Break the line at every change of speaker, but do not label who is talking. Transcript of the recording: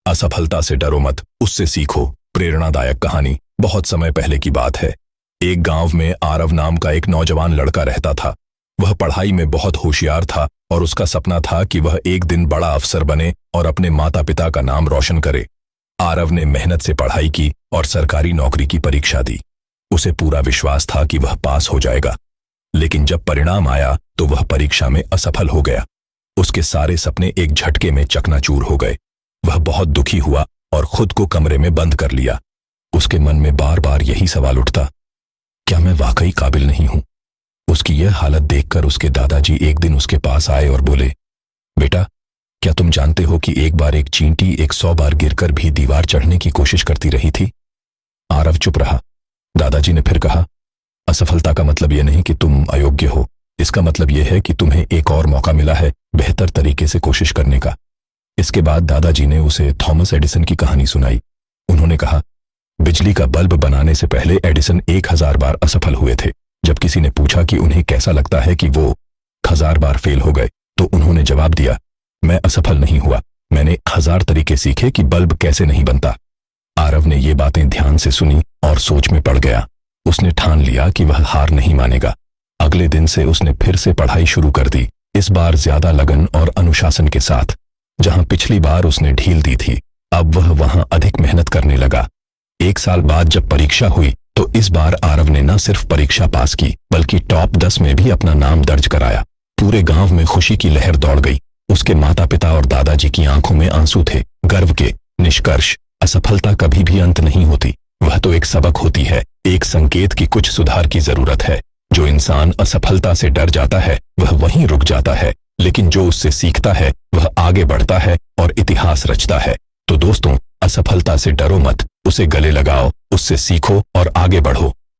असफलता से डरो मत, उससे सीखो। प्रेरणादायक कहानी। बहुत समय पहले की बात है। एक गांव में आरव नाम का एक नौजवान लड़का रहता था। वह पढ़ाई में बहुत होशियार था और उसका सपना था कि वह एक दिन बड़ा अफसर बने और अपने माता पिता का नाम रोशन करे। आरव ने मेहनत से पढ़ाई की और सरकारी नौकरी की परीक्षा दी। उसे पूरा विश्वास था कि वह पास हो जाएगा, लेकिन जब परिणाम आया तो वह परीक्षा में असफल हो गया। उसके सारे सपने एक झटके में चकनाचूर हो गए। वह बहुत दुखी हुआ और खुद को कमरे में बंद कर लिया। उसके मन में बार बार यही सवाल उठता, क्या मैं वाकई काबिल नहीं हूं? उसकी यह हालत देखकर उसके दादाजी एक दिन उसके पास आए और बोले, बेटा, क्या तुम जानते हो कि एक बार एक चींटी 100 बार गिरकर भी दीवार चढ़ने की कोशिश करती रही थी? आरव चुप रहा। दादाजी ने फिर कहा, असफलता का मतलब यह नहीं कि तुम अयोग्य हो, इसका मतलब यह है कि तुम्हें एक और मौका मिला है बेहतर तरीके से कोशिश करने का। इसके बाद दादाजी ने उसे थॉमस एडिसन की कहानी सुनाई। उन्होंने कहा, बिजली का बल्ब बनाने से पहले एडिसन 1000 बार असफल हुए थे। जब किसी ने पूछा कि उन्हें कैसा लगता है कि वो 1000 बार फेल हो गए, तो उन्होंने जवाब दिया, मैं असफल नहीं हुआ, मैंने 1000 तरीके सीखे कि बल्ब कैसे नहीं बनता। आरव ने ये बातें ध्यान से सुनी और सोच में पड़ गया। उसने ठान लिया कि वह हार नहीं मानेगा। अगले दिन से उसने फिर से पढ़ाई शुरू कर दी, इस बार ज्यादा लगन और अनुशासन के साथ। जहां पिछली बार उसने ढील दी थी, अब वह वहां अधिक मेहनत करने लगा। 1 साल बाद जब परीक्षा हुई तो इस बार आरव ने न सिर्फ परीक्षा पास की, बल्कि टॉप 10 में भी अपना नाम दर्ज कराया। पूरे गांव में खुशी की लहर दौड़ गई। उसके माता पिता और दादाजी की आंखों में आंसू थे, गर्व के। निष्कर्ष, असफलता कभी भी अंत नहीं होती, वह तो एक सबक होती है, एक संकेत कि कुछ सुधार की जरूरत है। जो इंसान असफलता से डर जाता है वह वहीं रुक जाता है, लेकिन जो उससे सीखता है वह आगे बढ़ता है और इतिहास रचता है। तो दोस्तों, असफलता से डरो मत, उसे गले लगाओ, उससे सीखो और आगे बढ़ो।